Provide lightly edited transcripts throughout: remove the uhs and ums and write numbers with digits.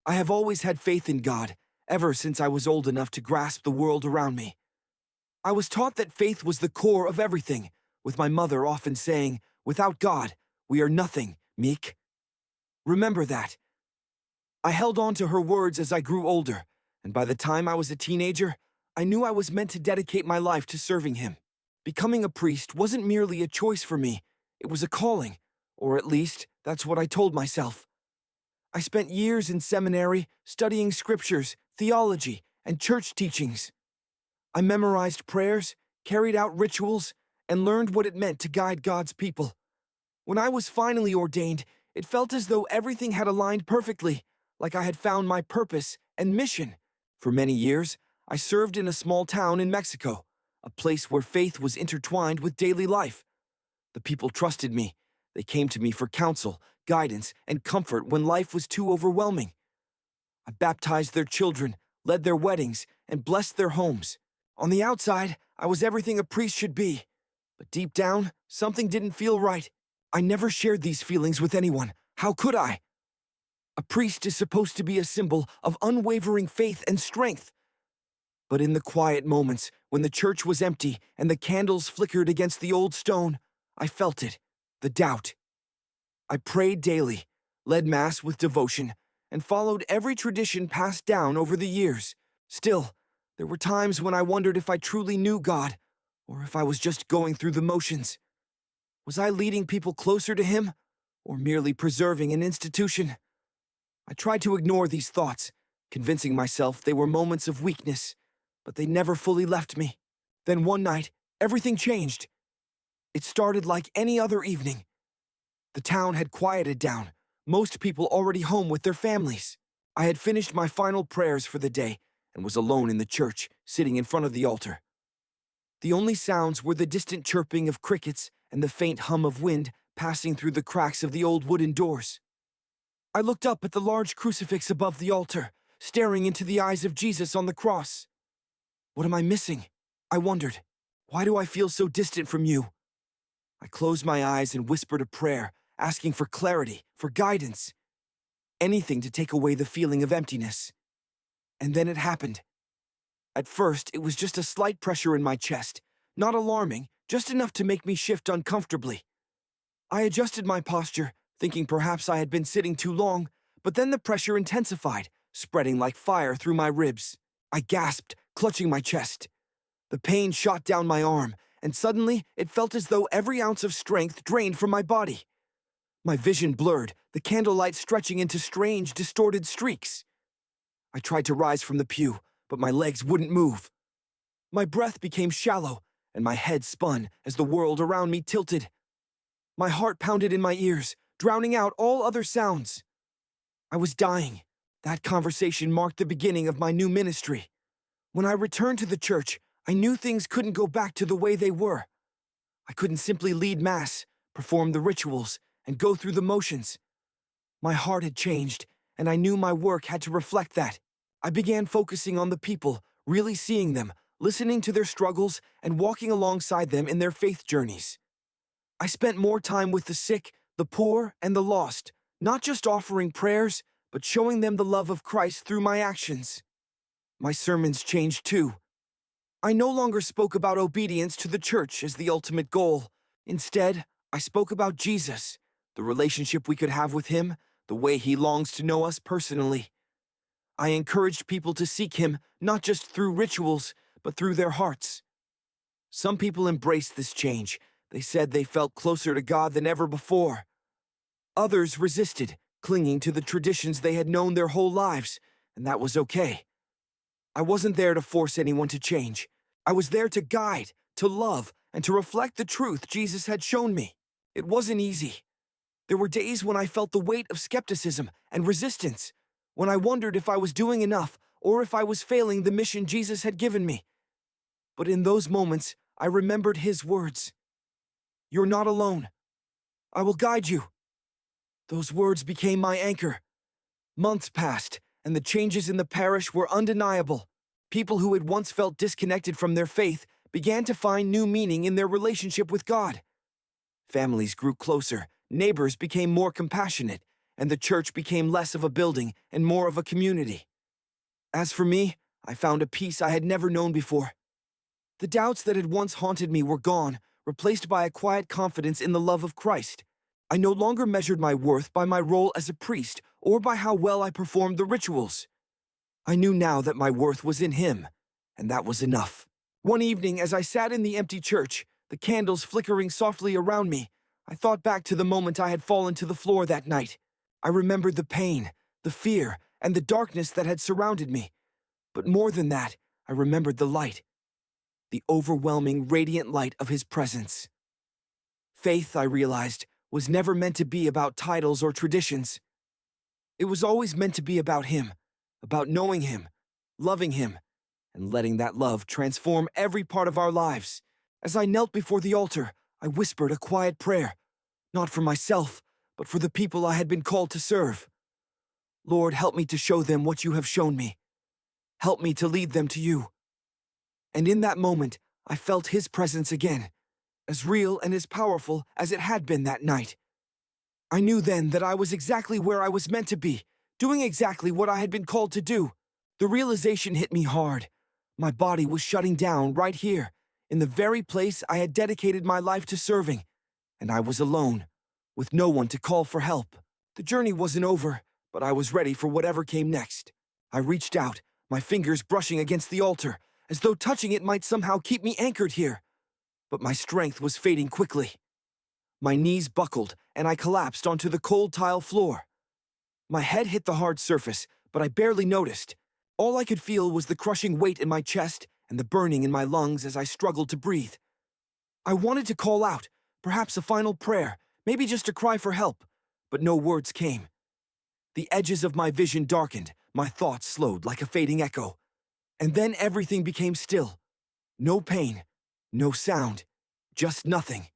I have always had faith in God, ever since I was old enough to grasp the world around me. I was taught that faith was the core of everything, with my mother often saying, "Without God, we are nothing, Meek." Remember that. I held on to her words as I grew older, and by the time I was a teenager, I knew I was meant to dedicate my life to serving Him. Becoming a priest wasn't merely a choice for me, it was a calling, or at least, that's what I told myself. I spent years in seminary studying scriptures, theology, and church teachings. I memorized prayers, carried out rituals, and learned what it meant to guide God's people. When I was finally ordained, it felt as though everything had aligned perfectly, like I had found my purpose and mission. For many years, I served in a small town in Mexico, a place where faith was intertwined with daily life. The people trusted me. They came to me for counsel, guidance, and comfort when life was too overwhelming. I baptized their children, led their weddings, and blessed their homes. On the outside, I was everything a priest should be. But deep down, something didn't feel right. I never shared these feelings with anyone. How could I? A priest is supposed to be a symbol of unwavering faith and strength. But in the quiet moments, when the church was empty and the candles flickered against the old stone, I felt it, the doubt. I prayed daily, led Mass with devotion, and followed every tradition passed down over the years. Still, there were times when I wondered if I truly knew God, or if I was just going through the motions. Was I leading people closer to Him, or merely preserving an institution? I tried to ignore these thoughts, convincing myself they were moments of weakness, but they never fully left me. Then one night, everything changed. It started like any other evening. The town had quieted down, most people already home with their families. I had finished my final prayers for the day and was alone in the church, sitting in front of the altar. The only sounds were the distant chirping of crickets and the faint hum of wind passing through the cracks of the old wooden doors. I looked up at the large crucifix above the altar, staring into the eyes of Jesus on the cross. What am I missing? I wondered. Why do I feel so distant from you? I closed my eyes and whispered a prayer, asking for clarity, for guidance, anything to take away the feeling of emptiness. And then it happened. At first, it was just a slight pressure in my chest, not alarming, just enough to make me shift uncomfortably. I adjusted my posture, thinking perhaps I had been sitting too long, but then the pressure intensified, spreading like fire through my ribs. I gasped, clutching my chest. The pain shot down my arm, and suddenly it felt as though every ounce of strength drained from my body. My vision blurred, the candlelight stretching into strange, distorted streaks. I tried to rise from the pew, but my legs wouldn't move. My breath became shallow, and my head spun as the world around me tilted. My heart pounded in my ears, drowning out all other sounds. I was dying. That conversation marked the beginning of my new ministry. When I returned to the church, I knew things couldn't go back to the way they were. I couldn't simply lead Mass, perform the rituals, and go through the motions. My heart had changed, and I knew my work had to reflect that. I began focusing on the people, really seeing them, listening to their struggles, and walking alongside them in their faith journeys. I spent more time with the sick, the poor, and the lost, not just offering prayers, but showing them the love of Christ through my actions. My sermons changed too. I no longer spoke about obedience to the church as the ultimate goal. Instead, I spoke about Jesus, the relationship we could have with Him, the way He longs to know us personally. I encouraged people to seek Him not just through rituals, but through their hearts. Some people embraced this change. They said they felt closer to God than ever before. Others resisted, clinging to the traditions they had known their whole lives, and that was okay. I wasn't there to force anyone to change. I was there to guide, to love, and to reflect the truth Jesus had shown me. It wasn't easy. There were days when I felt the weight of skepticism and resistance, when I wondered if I was doing enough or if I was failing the mission Jesus had given me. But in those moments, I remembered His words. "You're not alone. I will guide you." Those words became my anchor. Months passed, and the changes in the parish were undeniable. People who had once felt disconnected from their faith began to find new meaning in their relationship with God. Families grew closer, neighbors became more compassionate, and the church became less of a building and more of a community. As for me, I found a peace I had never known before. The doubts that had once haunted me were gone, replaced by a quiet confidence in the love of Christ. I no longer measured my worth by my role as a priest or by how well I performed the rituals. I knew now that my worth was in Him, and that was enough. One evening, as I sat in the empty church, the candles flickering softly around me, I thought back to the moment I had fallen to the floor that night. I remembered the pain, the fear, and the darkness that had surrounded me. But more than that, I remembered the light. The overwhelming, radiant light of His presence. Faith, I realized, was never meant to be about titles or traditions. It was always meant to be about Him, about knowing Him, loving Him, and letting that love transform every part of our lives. As I knelt before the altar, I whispered a quiet prayer, not for myself, but for the people I had been called to serve. Lord, help me to show them what You have shown me. Help me to lead them to You. And in that moment, I felt His presence again, as real and as powerful as it had been that night. I knew then that I was exactly where I was meant to be, doing exactly what I had been called to do. The realization hit me hard. My body was shutting down right here, in the very place I had dedicated my life to serving, and I was alone, with no one to call for help. The journey wasn't over, but I was ready for whatever came next. I reached out, my fingers brushing against the altar, as though touching it might somehow keep me anchored here. But my strength was fading quickly. My knees buckled, and I collapsed onto the cold tile floor. My head hit the hard surface, but I barely noticed. All I could feel was the crushing weight in my chest and the burning in my lungs as I struggled to breathe. I wanted to call out, perhaps a final prayer, maybe just a cry for help, but no words came. The edges of my vision darkened, my thoughts slowed like a fading echo. And then everything became still. No pain, no sound, just nothing.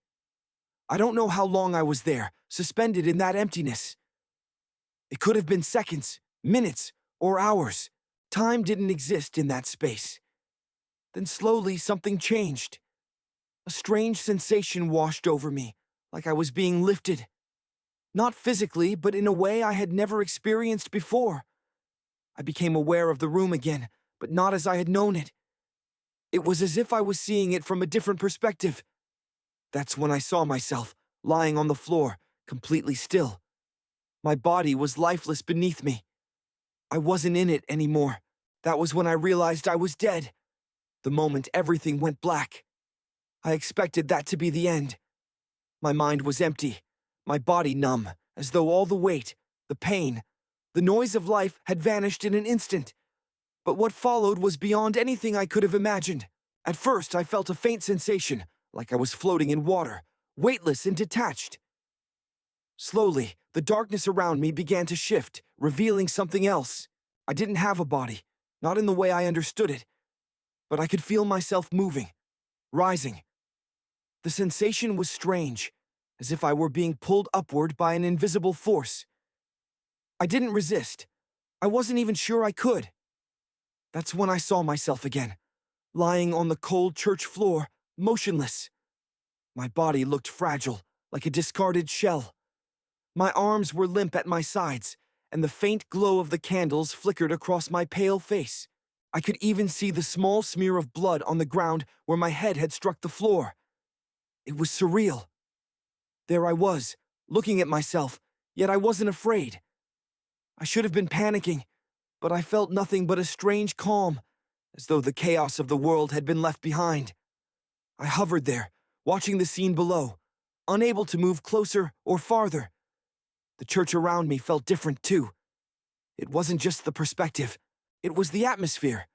I don't know how long I was there, suspended in that emptiness. It could have been seconds, minutes, or hours. Time didn't exist in that space. Then slowly something changed. A strange sensation washed over me, like I was being lifted. Not physically, but in a way I had never experienced before. I became aware of the room again, but not as I had known it. It was as if I was seeing it from a different perspective. That's when I saw myself, lying on the floor, completely still. My body was lifeless beneath me. I wasn't in it anymore. That was when I realized I was dead. The moment everything went black. I expected that to be the end. My mind was empty, my body numb, as though all the weight, the pain, the noise of life had vanished in an instant. But what followed was beyond anything I could have imagined. At first, I felt a faint sensation, like I was floating in water, weightless and detached. Slowly, the darkness around me began to shift, revealing something else. I didn't have a body, not in the way I understood it, but I could feel myself moving, rising. The sensation was strange, as if I were being pulled upward by an invisible force. I didn't resist. I wasn't even sure I could. That's when I saw myself again, lying on the cold church floor, motionless. My body looked fragile, like a discarded shell. My arms were limp at my sides, and the faint glow of the candles flickered across my pale face. I could even see the small smear of blood on the ground where my head had struck the floor. It was surreal. There I was, looking at myself, yet I wasn't afraid. I should have been panicking, but I felt nothing but a strange calm, as though the chaos of the world had been left behind. I hovered there, watching the scene below, unable to move closer or farther. The church around me felt different too. It wasn't just the perspective, it was the atmosphere.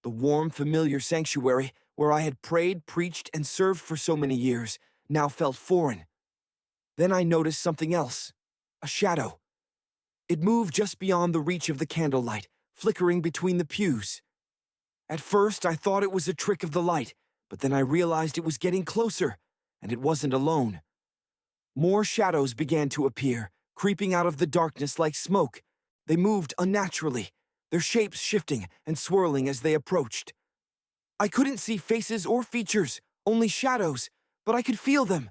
The warm, familiar sanctuary where I had prayed, preached, and served for so many years now felt foreign. Then I noticed something else, a shadow. It moved just beyond the reach of the candlelight, flickering between the pews. At first, I thought it was a trick of the light, but then I realized it was getting closer, and it wasn't alone. More shadows began to appear, creeping out of the darkness like smoke. They moved unnaturally, their shapes shifting and swirling as they approached. I couldn't see faces or features, only shadows, but I could feel them.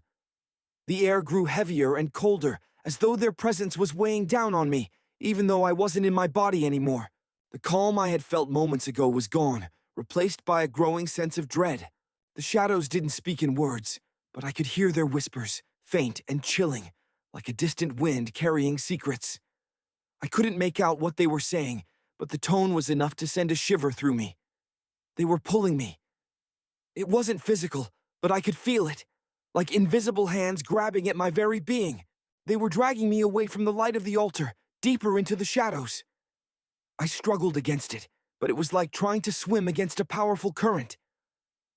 The air grew heavier and colder, as though their presence was weighing down on me, even though I wasn't in my body anymore. The calm I had felt moments ago was gone, replaced by a growing sense of dread. The shadows didn't speak in words, but I could hear their whispers, faint and chilling, like a distant wind carrying secrets. I couldn't make out what they were saying, but the tone was enough to send a shiver through me. They were pulling me. It wasn't physical, but I could feel it, like invisible hands grabbing at my very being. They were dragging me away from the light of the altar, deeper into the shadows. I struggled against it, but it was like trying to swim against a powerful current.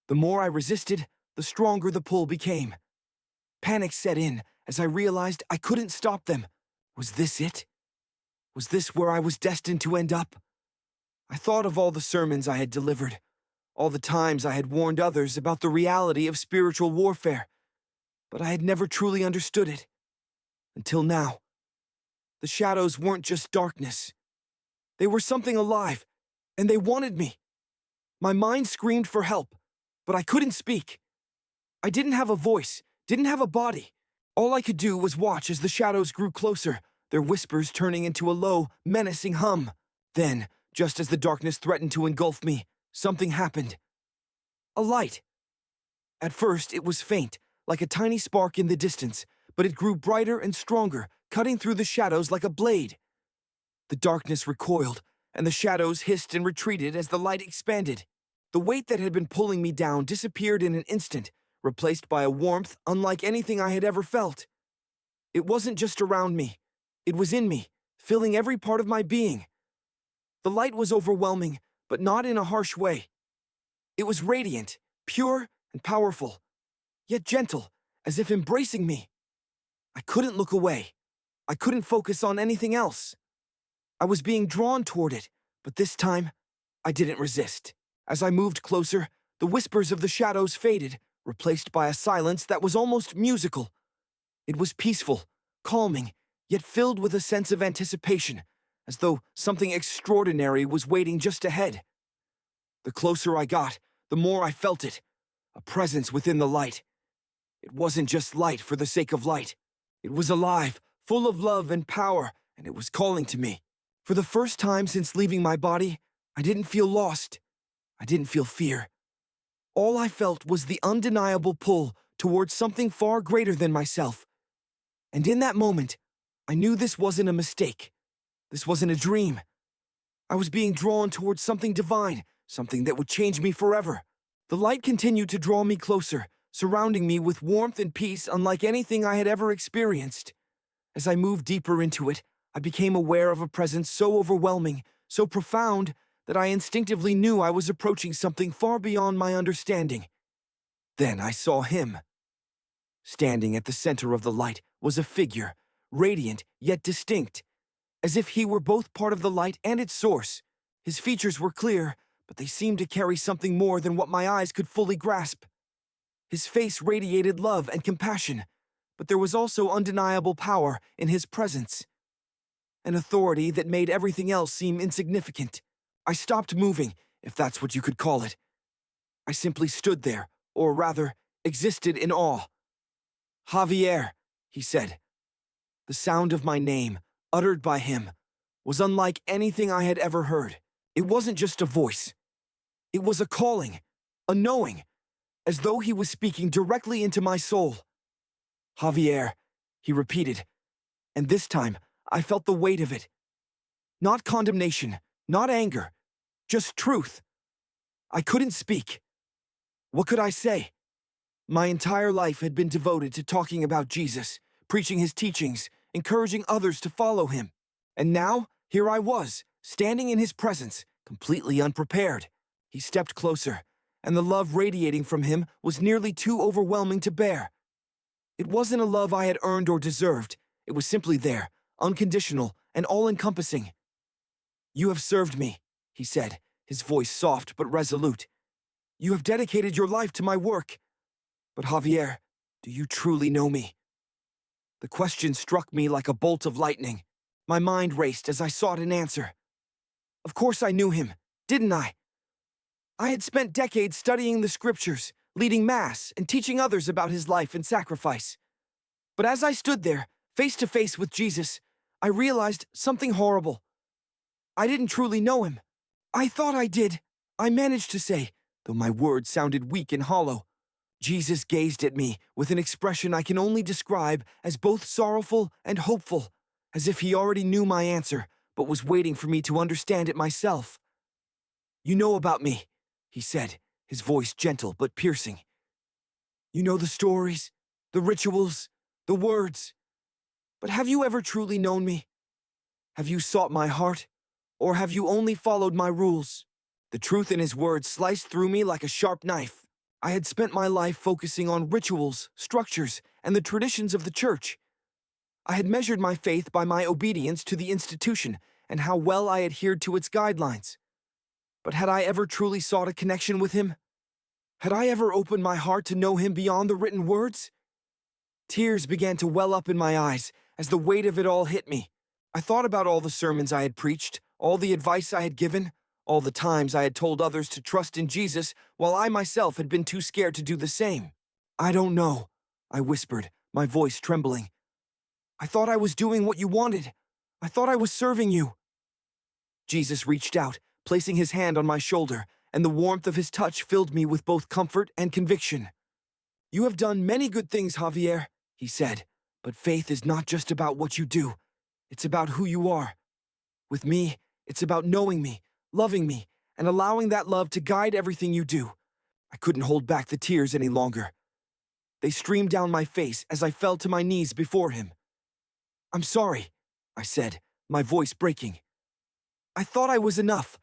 The more I resisted, the stronger the pull became. Panic set in as I realized I couldn't stop them. Was this it? Was this where I was destined to end up? I thought of all the sermons I had delivered, all the times I had warned others about the reality of spiritual warfare, but I had never truly understood it. Until now. The shadows weren't just darkness. They were something alive, and they wanted me. My mind screamed for help, but I couldn't speak. I didn't have a voice, didn't have a body. All I could do was watch as the shadows grew closer, their whispers turning into a low, menacing hum. Then, just as the darkness threatened to engulf me, something happened. A light. At first, it was faint, like a tiny spark in the distance, but it grew brighter and stronger, cutting through the shadows like a blade. The darkness recoiled, and the shadows hissed and retreated as the light expanded. The weight that had been pulling me down disappeared in an instant, replaced by a warmth unlike anything I had ever felt. It wasn't just around me. It was in me, filling every part of my being. The light was overwhelming, but not in a harsh way. It was radiant, pure, and powerful, yet gentle, as if embracing me. I couldn't look away. I couldn't focus on anything else. I was being drawn toward it, but this time, I didn't resist. As I moved closer, the whispers of the shadows faded, replaced by a silence that was almost musical. It was peaceful, calming, yet filled with a sense of anticipation, as though something extraordinary was waiting just ahead. The closer I got, the more I felt it, a presence within the light. It wasn't just light for the sake of light. It was alive, full of love and power, and it was calling to me. For the first time since leaving my body, I didn't feel lost. I didn't feel fear. All I felt was the undeniable pull towards something far greater than myself. And in that moment, I knew this wasn't a mistake. This wasn't a dream. I was being drawn towards something divine, something that would change me forever. The light continued to draw me closer, surrounding me with warmth and peace unlike anything I had ever experienced. As I moved deeper into it, I became aware of a presence so overwhelming, so profound, that I instinctively knew I was approaching something far beyond my understanding. Then I saw him. Standing at the center of the light was a figure, radiant yet distinct, as if he were both part of the light and its source. His features were clear, but they seemed to carry something more than what my eyes could fully grasp. His face radiated love and compassion, but there was also undeniable power in his presence, an authority that made everything else seem insignificant. I stopped moving, if that's what you could call it. I simply stood there, or rather, existed in awe. Javier, he said. The sound of my name, uttered by him, was unlike anything I had ever heard. It wasn't just a voice. It was a calling, a knowing, as though he was speaking directly into my soul. Javier, he repeated, and this time I felt the weight of it. Not condemnation, not anger, just truth. I couldn't speak. What could I say? My entire life had been devoted to talking about Jesus, preaching his teachings, encouraging others to follow him. And now, here I was, standing in his presence, completely unprepared. He stepped closer, and the love radiating from him was nearly too overwhelming to bear. It wasn't a love I had earned or deserved. It was simply there, unconditional and all-encompassing. You have served me, he said, his voice soft but resolute. You have dedicated your life to my work. But Javier, do you truly know me? The question struck me like a bolt of lightning. My mind raced as I sought an answer. Of course I knew him, didn't I? I had spent decades studying the scriptures, leading mass, and teaching others about his life and sacrifice. But as I stood there, Face to face with Jesus, I realized something horrible. I didn't truly know him. I thought I did. I managed to say, though my words sounded weak and hollow. Jesus gazed at me with an expression I can only describe as both sorrowful and hopeful, as if he already knew my answer, but was waiting for me to understand it myself. "You know about me," he said, his voice gentle but piercing. "You know the stories, the rituals, the words. But have you ever truly known me? Have you sought my heart? Or have you only followed my rules?" The truth in his words sliced through me like a sharp knife. I had spent my life focusing on rituals, structures, and the traditions of the church. I had measured my faith by my obedience to the institution and how well I adhered to its guidelines. But had I ever truly sought a connection with him? Had I ever opened my heart to know him beyond the written words? Tears began to well up in my eyes as the weight of it all hit me. I thought about all the sermons I had preached, all the advice I had given, all the times I had told others to trust in Jesus while I myself had been too scared to do the same. "I don't know," I whispered, my voice trembling. "I thought I was doing what you wanted. I thought I was serving you." Jesus reached out, placing his hand on my shoulder, and the warmth of his touch filled me with both comfort and conviction. "You have done many good things, Javier," he said, "but faith is not just about what you do. It's about who you are. With me, it's about knowing me, loving me, and allowing that love to guide everything you do." I couldn't hold back the tears any longer. They streamed down my face as I fell to my knees before him. "I'm sorry," I said, my voice breaking. "I thought I was enough.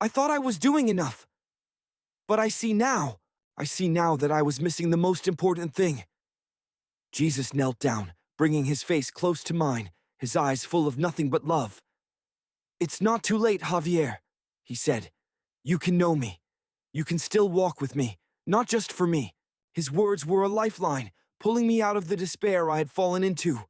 I thought I was doing enough. But I see now that I was missing the most important thing." Jesus knelt down, bringing his face close to mine, his eyes full of nothing but love. "It's not too late, Javier," he said. "You can know me. You can still walk with me, not just for me." His words were a lifeline, pulling me out of the despair I had fallen into.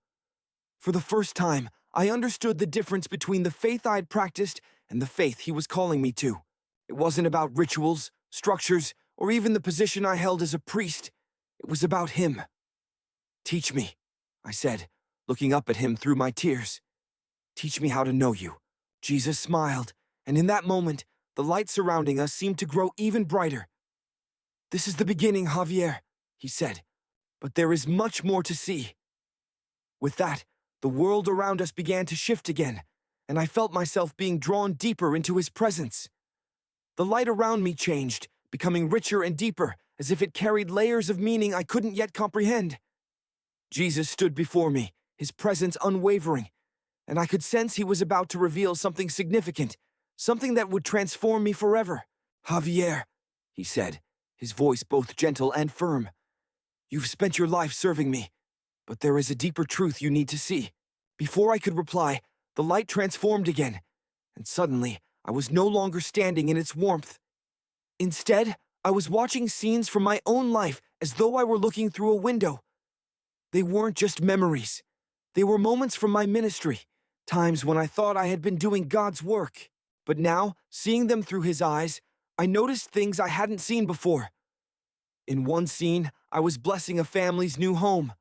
For the first time, I understood the difference between the faith I had practiced and the faith he was calling me to. It wasn't about rituals, structures, or even the position I held as a priest. It was about him. "Teach me," I said, looking up at him through my tears. "Teach me how to know you." Jesus smiled, and in that moment, the light surrounding us seemed to grow even brighter. "This is the beginning, Javier," he said, "but there is much more to see." With that, the world around us began to shift again, and I felt myself being drawn deeper into his presence. The light around me changed, becoming richer and deeper, as if it carried layers of meaning I couldn't yet comprehend. Jesus stood before me, his presence unwavering, and I could sense he was about to reveal something significant, something that would transform me forever. "Javier," he said, his voice both gentle and firm, "you've spent your life serving me, but there is a deeper truth you need to see." Before I could reply, the light transformed again, and suddenly I was no longer standing in its warmth. Instead, I was watching scenes from my own life as though I were looking through a window. They weren't just memories. They were moments from my ministry, times when I thought I had been doing God's work. But now, seeing them through his eyes, I noticed things I hadn't seen before. In one scene, I was blessing a family's new home.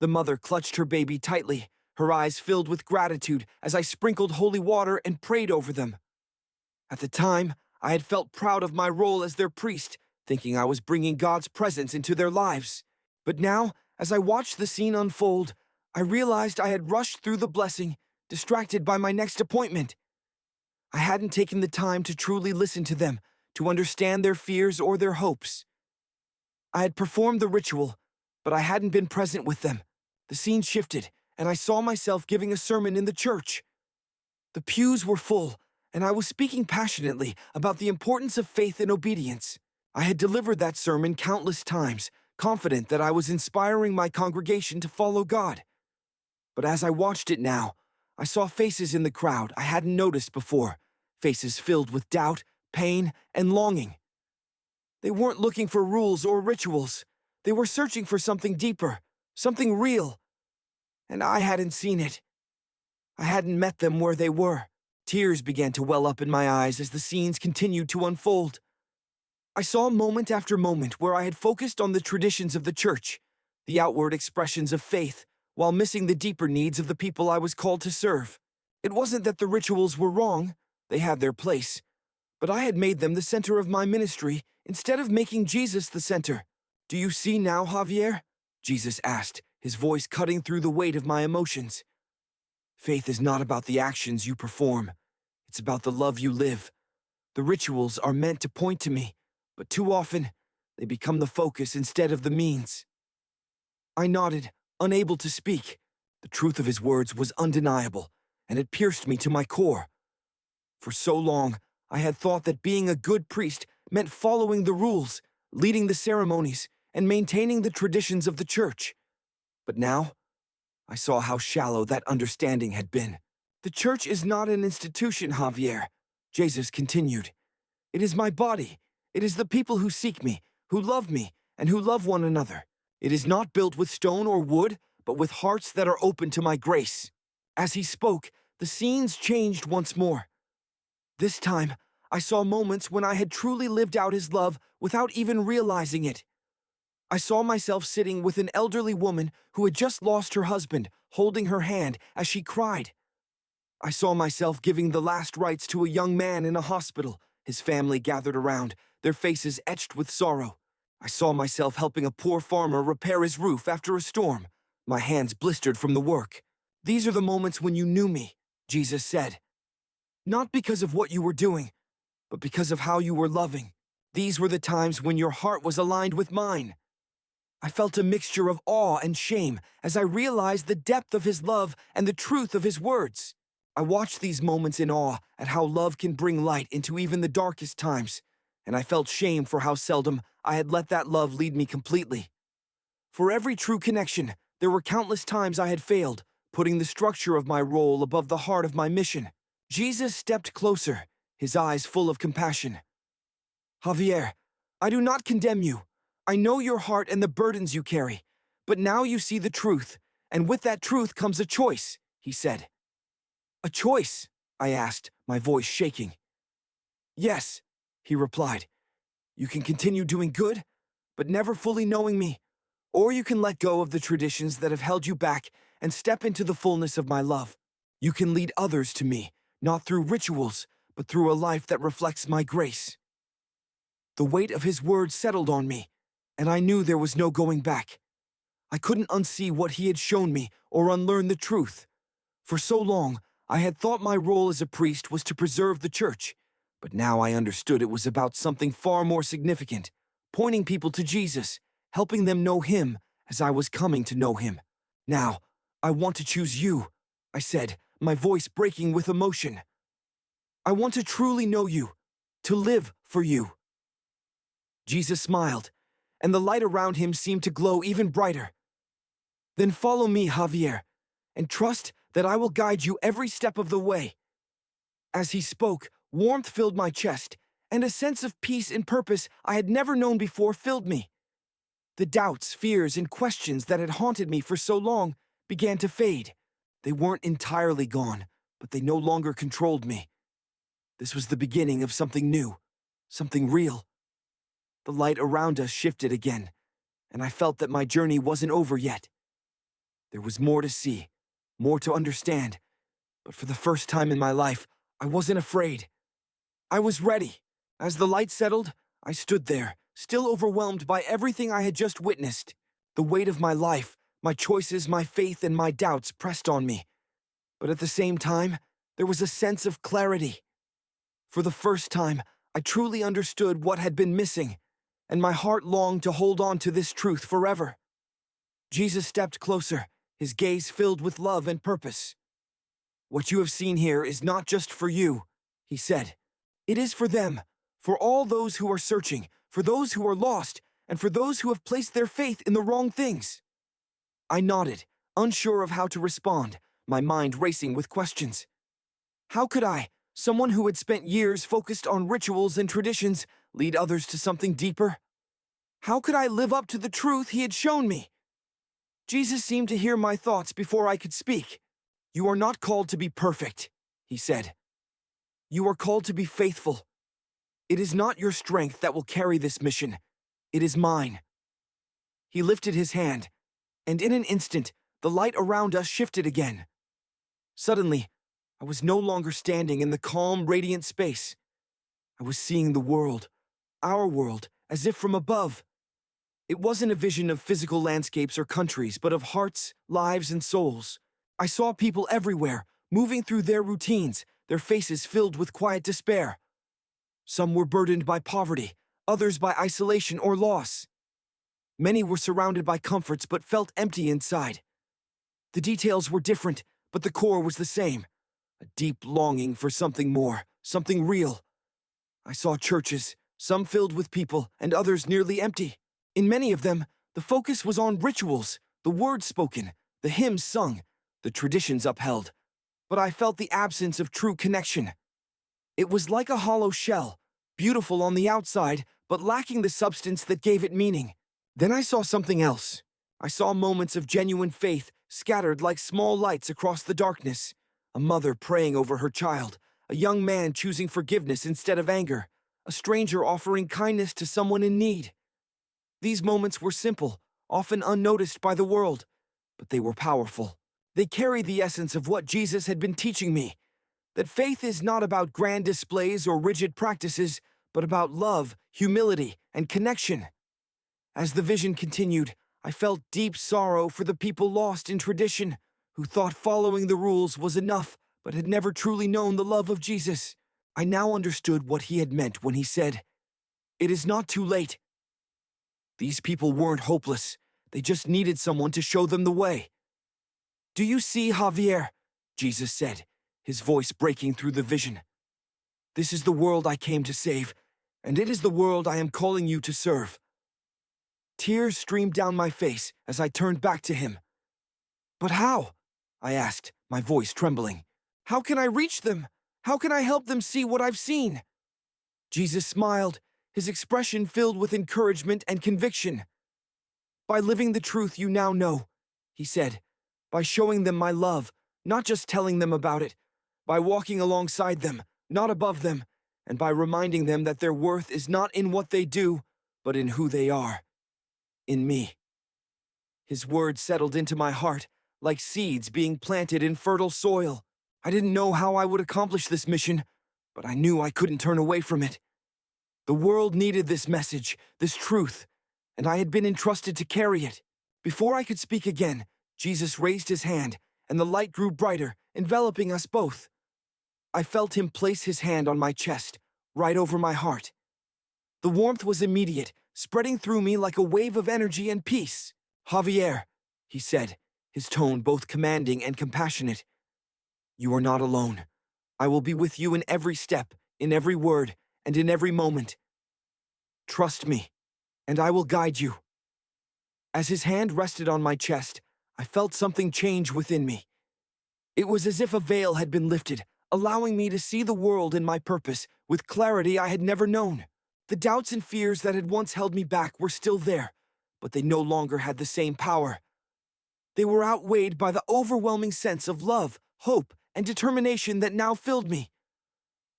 The mother clutched her baby tightly, her eyes filled with gratitude as I sprinkled holy water and prayed over them. At the time, I had felt proud of my role as their priest, thinking I was bringing God's presence into their lives. But now, as I watched the scene unfold, I realized I had rushed through the blessing, distracted by my next appointment. I hadn't taken the time to truly listen to them, to understand their fears or their hopes. I had performed the ritual, but I hadn't been present with them. The scene shifted, and I saw myself giving a sermon in the church. The pews were full, and I was speaking passionately about the importance of faith and obedience. I had delivered that sermon countless times, confident that I was inspiring my congregation to follow God. But as I watched it now, I saw faces in the crowd I hadn't noticed before, faces filled with doubt, pain, and longing. They weren't looking for rules or rituals. They were searching for something deeper, something real. And I hadn't seen it. I hadn't met them where they were. Tears began to well up in my eyes as the scenes continued to unfold. I saw moment after moment where I had focused on the traditions of the church, the outward expressions of faith, while missing the deeper needs of the people I was called to serve. It wasn't that the rituals were wrong, they had their place, but I had made them the center of my ministry instead of making Jesus the center. Do you see now, Javier? Jesus asked, his voice cutting through the weight of my emotions. Faith is not about the actions you perform. It's about the love you live. The rituals are meant to point to me, but too often, they become the focus instead of the means. I nodded, unable to speak. The truth of his words was undeniable, and it pierced me to my core. For so long, I had thought that being a good priest meant following the rules, leading the ceremonies, and maintaining the traditions of the church. But now, I saw how shallow that understanding had been. The church is not an institution, Javier, Jesus continued. It is my body. It is the people who seek me, who love me, and who love one another. It is not built with stone or wood, but with hearts that are open to my grace. As he spoke, the scenes changed once more. This time, I saw moments when I had truly lived out his love without even realizing it. I saw myself sitting with an elderly woman who had just lost her husband, holding her hand as she cried. I saw myself giving the last rites to a young man in a hospital, his family gathered around, their faces etched with sorrow. I saw myself helping a poor farmer repair his roof after a storm, my hands blistered from the work. These are the moments when you knew me, Jesus said. Not because of what you were doing, but because of how you were loving. These were the times when your heart was aligned with mine. I felt a mixture of awe and shame as I realized the depth of his love and the truth of his words. I watched these moments in awe at how love can bring light into even the darkest times, and I felt shame for how seldom I had let that love lead me completely. For every true connection, there were countless times I had failed, putting the structure of my role above the heart of my mission. Jesus stepped closer, his eyes full of compassion. Javier, I do not condemn you. I know your heart and the burdens you carry, but now you see the truth, and with that truth comes a choice, he said. A choice? I asked, my voice shaking. Yes, he replied. You can continue doing good, but never fully knowing me, or you can let go of the traditions that have held you back and step into the fullness of my love. You can lead others to me, not through rituals, but through a life that reflects my grace. The weight of his words settled on me, and I knew there was no going back. I couldn't unsee what he had shown me or unlearn the truth. For so long, I had thought my role as a priest was to preserve the church, but now I understood it was about something far more significant, pointing people to Jesus, helping them know him as I was coming to know him. Now, I want to choose you, I said, my voice breaking with emotion. I want to truly know you, to live for you. Jesus smiled, and the light around him seemed to glow even brighter. Then follow me, Javier, and trust that I will guide you every step of the way. As he spoke, warmth filled my chest, and a sense of peace and purpose I had never known before filled me. The doubts, fears, and questions that had haunted me for so long began to fade. They weren't entirely gone, but they no longer controlled me. This was the beginning of something new, something real. The light around us shifted again, and I felt that my journey wasn't over yet. There was more to see, more to understand, but for the first time in my life, I wasn't afraid. I was ready. As the light settled, I stood there, still overwhelmed by everything I had just witnessed. The weight of my life, my choices, my faith, and my doubts pressed on me. But at the same time, there was a sense of clarity. For the first time, I truly understood what had been missing, and my heart longed to hold on to this truth forever. Jesus stepped closer, his gaze filled with love and purpose. What you have seen here is not just for you, he said. It is for them, for all those who are searching, for those who are lost, and for those who have placed their faith in the wrong things. I nodded, unsure of how to respond, my mind racing with questions. How could I, someone who had spent years focused on rituals and traditions, lead others to something deeper? How could I live up to the truth he had shown me? Jesus seemed to hear my thoughts before I could speak. You are not called to be perfect, he said. You are called to be faithful. It is not your strength that will carry this mission. It is mine. He lifted his hand, and in an instant, the light around us shifted again. Suddenly, I was no longer standing in the calm, radiant space. I was seeing the world, our world, as if from above. It wasn't a vision of physical landscapes or countries, but of hearts, lives, and souls. I saw people everywhere, moving through their routines, their faces filled with quiet despair. Some were burdened by poverty, others by isolation or loss. Many were surrounded by comforts but felt empty inside. The details were different, but the core was the same. A deep longing for something more, something real. I saw churches, some filled with people and others nearly empty. In many of them, the focus was on rituals, the words spoken, the hymns sung, the traditions upheld. But I felt the absence of true connection. It was like a hollow shell, beautiful on the outside, but lacking the substance that gave it meaning. Then I saw something else. I saw moments of genuine faith scattered like small lights across the darkness. A mother praying over her child, a young man choosing forgiveness instead of anger, a stranger offering kindness to someone in need. These moments were simple, often unnoticed by the world, but they were powerful. They carried the essence of what Jesus had been teaching me, that faith is not about grand displays or rigid practices, but about love, humility, and connection. As the vision continued, I felt deep sorrow for the people lost in tradition, who thought following the rules was enough, but had never truly known the love of Jesus. I now understood what he had meant when he said, "It is not too late." These people weren't hopeless. They just needed someone to show them the way. "Do you see, Javier?" Jesus said, his voice breaking through the vision. "This is the world I came to save, and it is the world I am calling you to serve." Tears streamed down my face as I turned back to him. "But how?" I asked, my voice trembling. "How can I reach them? How can I help them see what I've seen?" Jesus smiled, his expression filled with encouragement and conviction. "By living the truth you now know," he said, "by showing them my love, not just telling them about it, by walking alongside them, not above them, and by reminding them that their worth is not in what they do, but in who they are. In me." His words settled into my heart, like seeds being planted in fertile soil. I didn't know how I would accomplish this mission, but I knew I couldn't turn away from it. The world needed this message, this truth, and I had been entrusted to carry it. Before I could speak again, Jesus raised his hand, and the light grew brighter, enveloping us both. I felt him place his hand on my chest, right over my heart. The warmth was immediate, spreading through me like a wave of energy and peace. "Javier," he said, his tone both commanding and compassionate, "you are not alone. I will be with you in every step, in every word, and in every moment. Trust me, and I will guide you." As his hand rested on my chest, I felt something change within me. It was as if a veil had been lifted, allowing me to see the world and my purpose with clarity I had never known. The doubts and fears that had once held me back were still there, but they no longer had the same power. They were outweighed by the overwhelming sense of love, hope, and determination that now filled me.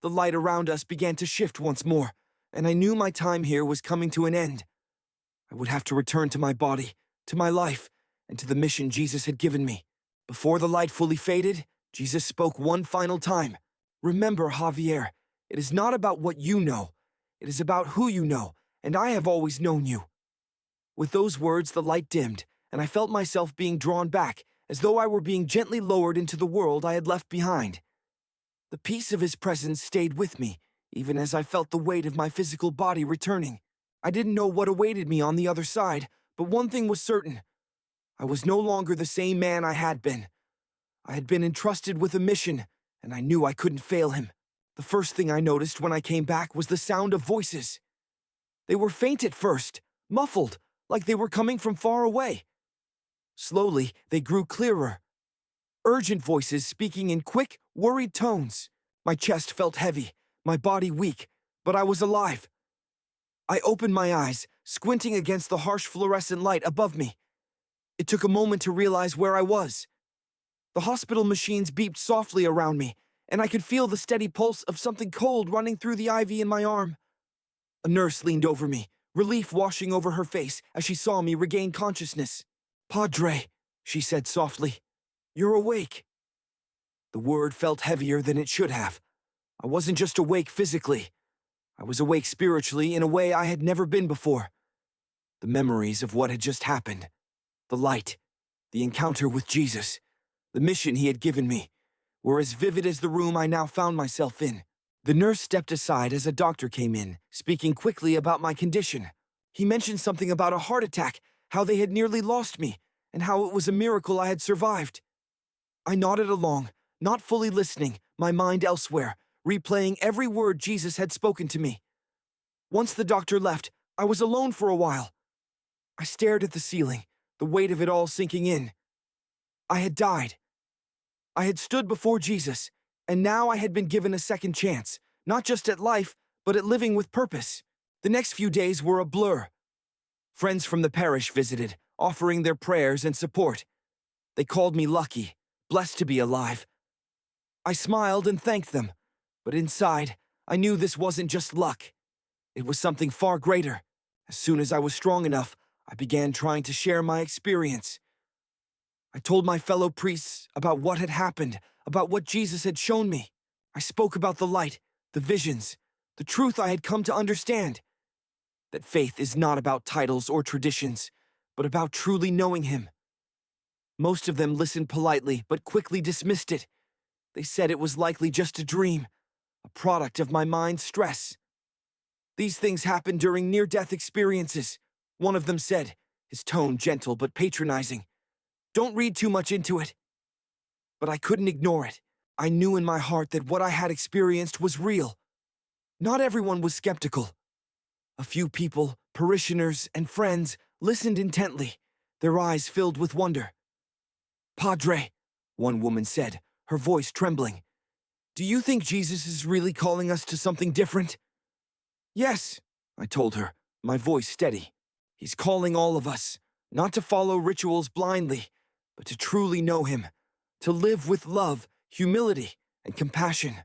The light around us began to shift once more, and I knew my time here was coming to an end. I would have to return to my body, to my life, and to the mission Jesus had given me. Before the light fully faded, Jesus spoke one final time. "Remember, Javier, it is not about what you know. It is about who you know, and I have always known you." With those words, the light dimmed, and I felt myself being drawn back, as though I were being gently lowered into the world I had left behind. The peace of his presence stayed with me, even as I felt the weight of my physical body returning. I didn't know what awaited me on the other side, but one thing was certain. I was no longer the same man I had been. I had been entrusted with a mission, and I knew I couldn't fail him. The first thing I noticed when I came back was the sound of voices. They were faint at first, muffled, like they were coming from far away. Slowly, they grew clearer. Urgent voices speaking in quick, worried tones. My chest felt heavy, my body weak, but I was alive. I opened my eyes, squinting against the harsh fluorescent light above me. It took a moment to realize where I was. The hospital machines beeped softly around me, and I could feel the steady pulse of something cold running through the IV in my arm. A nurse leaned over me, relief washing over her face as she saw me regain consciousness. "Padre," she said softly. "You're awake." The word felt heavier than it should have. I wasn't just awake physically. I was awake spiritually in a way I had never been before. The memories of what had just happened, the light, the encounter with Jesus, the mission he had given me, were as vivid as the room I now found myself in. The nurse stepped aside as a doctor came in, speaking quickly about my condition. He mentioned something about a heart attack, how they had nearly lost me, and how it was a miracle I had survived. I nodded along, not fully listening, my mind elsewhere, replaying every word Jesus had spoken to me. Once the doctor left, I was alone for a while. I stared at the ceiling, the weight of it all sinking in. I had died. I had stood before Jesus, and now I had been given a second chance, not just at life, but at living with purpose. The next few days were a blur. Friends from the parish visited, offering their prayers and support. They called me lucky, blessed to be alive. I smiled and thanked them, but inside, I knew this wasn't just luck. It was something far greater. As soon as I was strong enough, I began trying to share my experience. I told my fellow priests about what had happened, about what Jesus had shown me. I spoke about the light, the visions, the truth I had come to understand. That faith is not about titles or traditions, but about truly knowing Him. Most of them listened politely, but quickly dismissed it. They said it was likely just a dream, a product of my mind's stress. These things happen during near-death experiences, one of them said, his tone gentle but patronizing. Don't read too much into it. But I couldn't ignore it. I knew in my heart that what I had experienced was real. Not everyone was skeptical. A few people, parishioners, and friends listened intently, their eyes filled with wonder. "Padre," one woman said, her voice trembling, "do you think Jesus is really calling us to something different?" "Yes," I told her, my voice steady. "He's calling all of us, not to follow rituals blindly, but to truly know Him, to live with love, humility, and compassion."